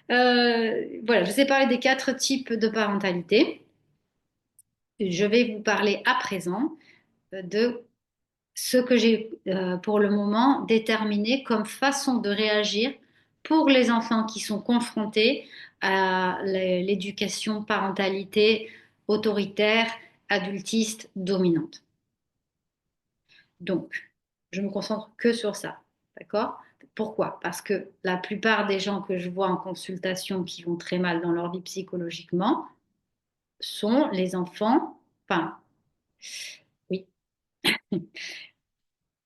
Voilà, je vous ai parlé des quatre types de parentalité. Je vais vous parler à présent de ce que j'ai pour le moment déterminé comme façon de réagir pour les enfants qui sont confrontés à l'éducation parentalité autoritaire, adultiste, dominante. Donc, je me concentre que sur ça, d'accord? Pourquoi? Parce que la plupart des gens que je vois en consultation qui vont très mal dans leur vie psychologiquement sont les enfants, enfin, oui,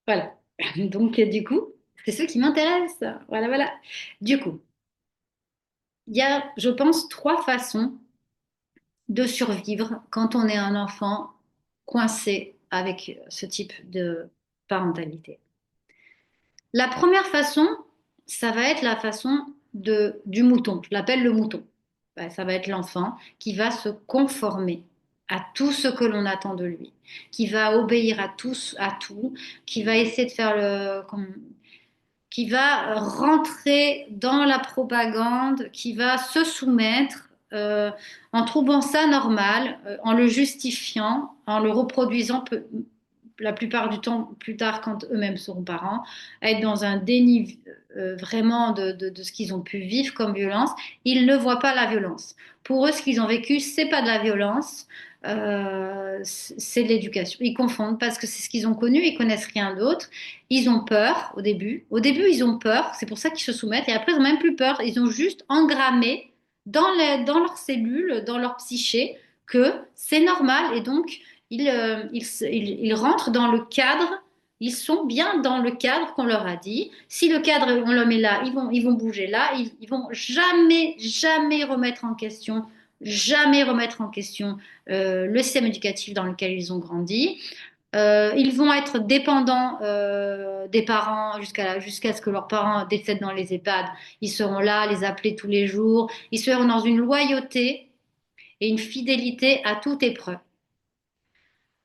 voilà. Donc, du coup, c'est ceux qui m'intéressent. Voilà, voilà. Du coup, il y a, je pense, trois façons de survivre quand on est un enfant coincé avec ce type de parentalité. La première façon, ça va être la façon du mouton. Je l'appelle le mouton. Ben, ça va être l'enfant qui va se conformer à tout ce que l'on attend de lui, qui va obéir à tout, qui va essayer de faire qui va rentrer dans la propagande, qui va se soumettre en trouvant ça normal, en le justifiant, en le reproduisant la plupart du temps plus tard quand eux-mêmes seront parents, à être dans un déni vraiment de ce qu'ils ont pu vivre comme violence. Ils ne voient pas la violence. Pour eux, ce qu'ils ont vécu, c'est pas de la violence. C'est de l'éducation. Ils confondent parce que c'est ce qu'ils ont connu, ils connaissent rien d'autre. Ils ont peur au début. Au début, ils ont peur, c'est pour ça qu'ils se soumettent. Et après, ils n'ont même plus peur. Ils ont juste engrammé dans leurs cellules, dans leur psyché, que c'est normal. Et donc, ils rentrent dans le cadre. Ils sont bien dans le cadre qu'on leur a dit. Si le cadre, on le met là, ils vont bouger là. Ils vont jamais, jamais remettre en question, jamais remettre en question le système éducatif dans lequel ils ont grandi. Ils vont être dépendants des parents jusqu'à ce que leurs parents décèdent dans les EHPAD. Ils seront là, les appeler tous les jours. Ils seront dans une loyauté et une fidélité à toute épreuve.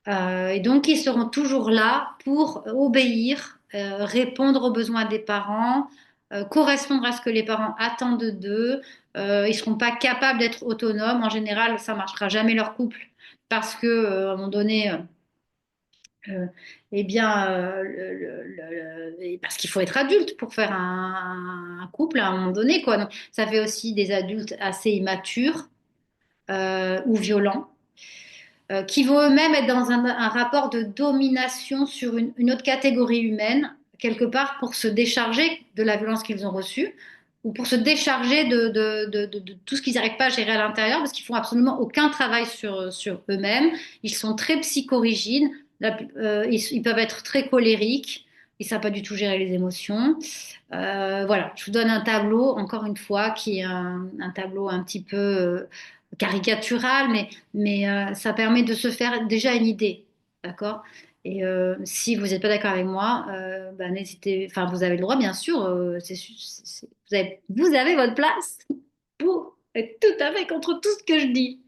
Et donc, ils seront toujours là pour obéir, répondre aux besoins des parents, correspondre à ce que les parents attendent d'eux. Ils ne seront pas capables d'être autonomes. En général, ça ne marchera jamais leur couple parce que, à un moment donné, euh, eh bien, parce qu'il faut être adulte pour faire un couple à un moment donné, quoi. Donc, ça fait aussi des adultes assez immatures ou violents, qui vont eux-mêmes être dans un rapport de domination sur une autre catégorie humaine, quelque part pour se décharger de la violence qu'ils ont reçue ou pour se décharger de tout ce qu'ils n'arrivent pas à gérer à l'intérieur parce qu'ils font absolument aucun travail sur eux-mêmes. Ils sont très psychorigides, ils peuvent être très colériques, ils ne savent pas du tout gérer les émotions. Voilà, je vous donne un tableau, encore une fois, qui est un tableau un petit peu caricatural, mais ça permet de se faire déjà une idée, d'accord? Et si vous n'êtes pas d'accord avec moi, bah, n'hésitez, enfin, vous avez le droit, bien sûr, vous avez votre place pour être tout à fait contre tout ce que je dis.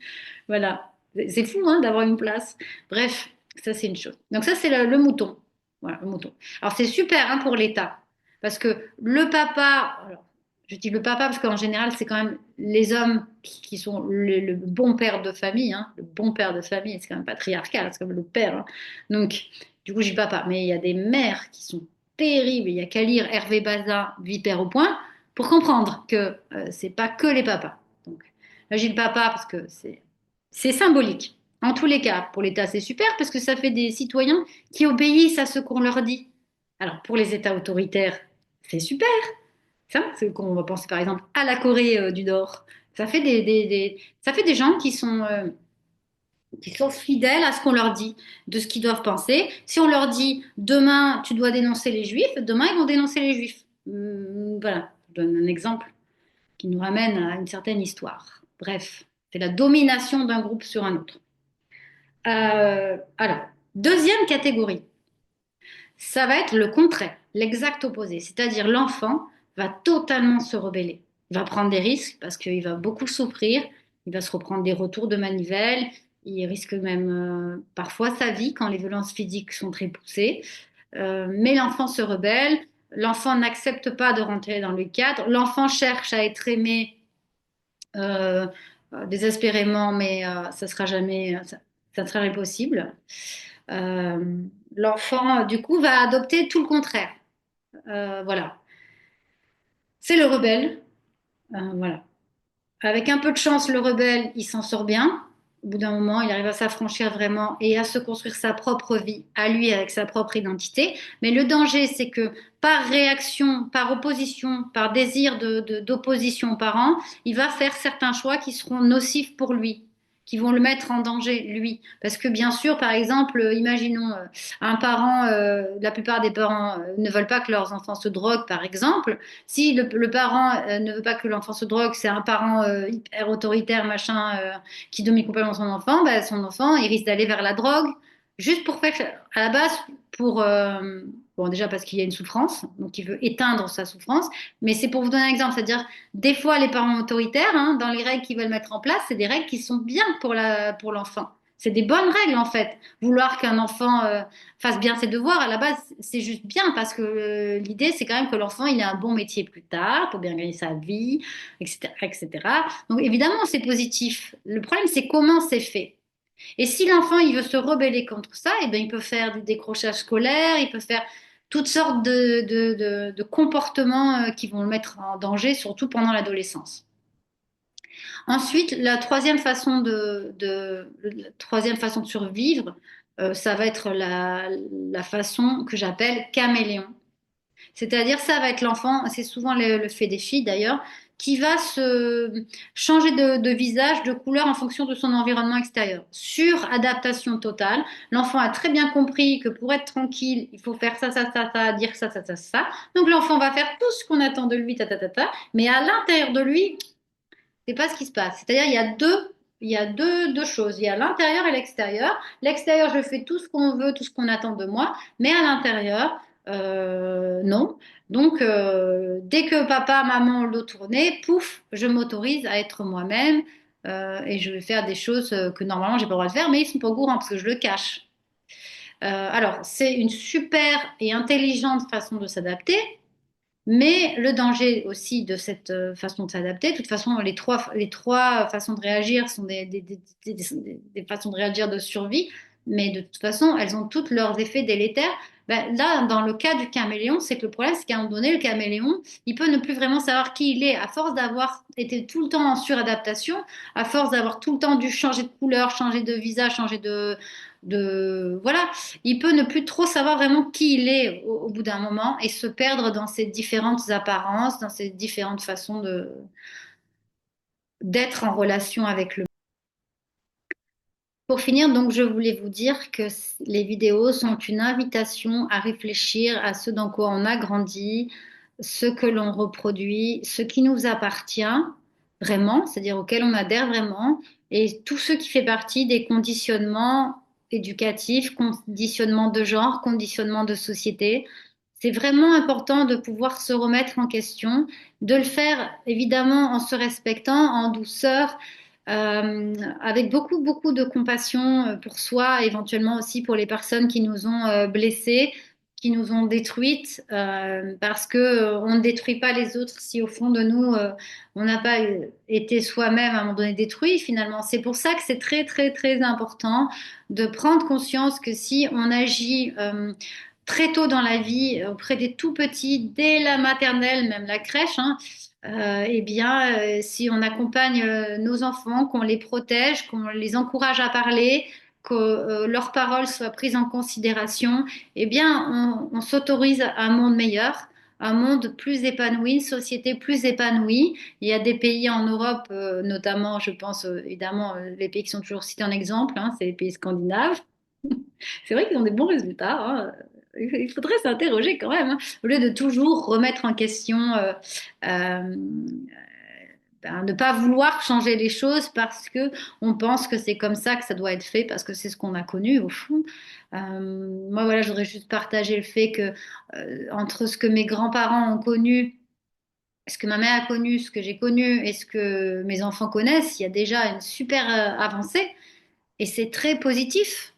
Voilà, c'est fou, hein, d'avoir une place. Bref, ça, c'est une chose. Donc ça, c'est le mouton. Voilà, le mouton. Alors, c'est super, hein, pour l'État, parce que le papa, alors, je dis le papa parce qu'en général, c'est quand même les hommes qui sont le bon père de famille, hein, le bon père de famille, c'est quand même patriarcal, c'est comme le père, hein. Donc, du coup, je dis papa, mais il y a des mères qui sont terribles. Il y a qu'à lire Hervé Bazin, Vipère au point, pour comprendre que c'est pas que les papas. Donc, là, j'ai le papa parce que c'est symbolique. En tous les cas, pour l'État, c'est super parce que ça fait des citoyens qui obéissent à ce qu'on leur dit. Alors, pour les États autoritaires, c'est super. Ça, c'est qu'on va penser par exemple à la Corée du Nord. Ça fait ça fait des gens qui sont fidèles à ce qu'on leur dit, de ce qu'ils doivent penser. Si on leur dit demain tu dois dénoncer les Juifs, demain ils vont dénoncer les Juifs. Voilà, je donne un exemple qui nous ramène à une certaine histoire. Bref, c'est la domination d'un groupe sur un autre. Alors, deuxième catégorie, ça va être le contraire, l'exact opposé, c'est-à-dire l'enfant va totalement se rebeller. Il va prendre des risques parce qu'il va beaucoup souffrir, il va se reprendre des retours de manivelle, il risque même parfois sa vie quand les violences physiques sont très poussées. Mais l'enfant se rebelle, l'enfant n'accepte pas de rentrer dans le cadre, l'enfant cherche à être aimé euh, désespérément, mais ça sera jamais, ça ne sera jamais possible. Euh, L'enfant, du coup, va adopter tout le contraire. Voilà. C'est le rebelle. Voilà. Avec un peu de chance, le rebelle, il s'en sort bien. Au bout d'un moment, il arrive à s'affranchir vraiment et à se construire sa propre vie, à lui, avec sa propre identité. Mais le danger, c'est que par réaction, par opposition, par désir d'opposition aux parents, il va faire certains choix qui seront nocifs pour lui, qui vont le mettre en danger, lui. Parce que bien sûr, par exemple, imaginons un parent, la plupart des parents ne veulent pas que leurs enfants se droguent, par exemple. Si le parent ne veut pas que l'enfant se drogue, c'est un parent hyper autoritaire, machin, qui domine complètement son enfant, bah, son enfant, il risque d'aller vers la drogue, juste pour faire, à la base, pour, bon, déjà parce qu'il y a une souffrance, donc il veut éteindre sa souffrance, mais c'est pour vous donner un exemple, c'est-à-dire, des fois, les parents autoritaires, hein, dans les règles qu'ils veulent mettre en place, c'est des règles qui sont bien pour l'enfant. C'est des bonnes règles, en fait. Vouloir qu'un enfant fasse bien ses devoirs, à la base, c'est juste bien parce que l'idée, c'est quand même que l'enfant, il ait un bon métier plus tard pour bien gagner sa vie, etc., etc. Donc, évidemment, c'est positif. Le problème, c'est comment c'est fait. Et si l'enfant, il veut se rebeller contre ça, eh ben, il peut faire du décrochage scolaire, il peut faire toutes sortes de comportements qui vont le mettre en danger, surtout pendant l'adolescence. Ensuite, la troisième façon de survivre, ça va être la façon que j'appelle caméléon. C'est-à-dire, ça va être l'enfant, c'est souvent le fait des filles d'ailleurs, qui va se changer de visage, de couleur en fonction de son environnement extérieur. Sur-adaptation totale. L'enfant a très bien compris que pour être tranquille, il faut faire ça, ça, ça, ça, dire ça, ça, ça, ça. Donc l'enfant va faire tout ce qu'on attend de lui, ta, ta, ta, ta, mais à l'intérieur de lui, c'est pas ce qui se passe. C'est-à-dire, deux choses. Il y a l'intérieur et l'extérieur. L'extérieur, je fais tout ce qu'on veut, tout ce qu'on attend de moi, mais à l'intérieur, non. Donc, dès que papa, maman ont le dos tourné, pouf, je m'autorise à être moi-même et je vais faire des choses que normalement j'ai pas le droit de faire, mais ils sont pas au courant parce que je le cache. Alors, c'est une super et intelligente façon de s'adapter. Mais le danger aussi de cette façon de s'adapter, de toute façon, les trois façons de réagir sont des façons de réagir de survie, mais de toute façon, elles ont toutes leurs effets délétères. Ben, là, dans le cas du caméléon, c'est que le problème, c'est qu'à un moment donné, le caméléon, il peut ne plus vraiment savoir qui il est, à force d'avoir été tout le temps en suradaptation, à force d'avoir tout le temps dû changer de couleur, changer de visage, changer voilà, il peut ne plus trop savoir vraiment qui il est au bout d'un moment et se perdre dans ces différentes apparences, dans ces différentes façons d'être en relation avec le monde. Pour finir, donc, je voulais vous dire que les vidéos sont une invitation à réfléchir à ce dans quoi on a grandi, ce que l'on reproduit, ce qui nous appartient vraiment, c'est-à-dire auquel on adhère vraiment, et tout ce qui fait partie des conditionnements éducatifs, conditionnements de genre, conditionnements de société. C'est vraiment important de pouvoir se remettre en question, de le faire évidemment en se respectant, en douceur, avec beaucoup, beaucoup de compassion pour soi, éventuellement aussi pour les personnes qui nous ont blessés, qui nous ont détruites, parce que on ne détruit pas les autres si au fond de nous, on n'a pas été soi-même à un moment donné détruit finalement. C'est pour ça que c'est très, très, très important de prendre conscience que si on agit très tôt dans la vie, auprès des tout petits, dès la maternelle, même la crèche, hein, eh bien, si on accompagne nos enfants, qu'on les protège, qu'on les encourage à parler, que leurs paroles soient prises en considération, eh bien, on s'autorise à un monde meilleur, un monde plus épanoui, une société plus épanouie. Il y a des pays en Europe, notamment, je pense évidemment, les pays qui sont toujours cités en exemple, hein, c'est les pays scandinaves. C'est vrai qu'ils ont des bons résultats, hein. Il faudrait s'interroger quand même, hein, au lieu de toujours remettre en question, euh, ne pas vouloir changer les choses parce que on pense que c'est comme ça que ça doit être fait, parce que c'est ce qu'on a connu au fond. Moi, voilà, je voudrais juste partager le fait que entre ce que mes grands-parents ont connu, ce que ma mère a connu, ce que j'ai connu et ce que mes enfants connaissent, il y a déjà une super avancée et c'est très positif.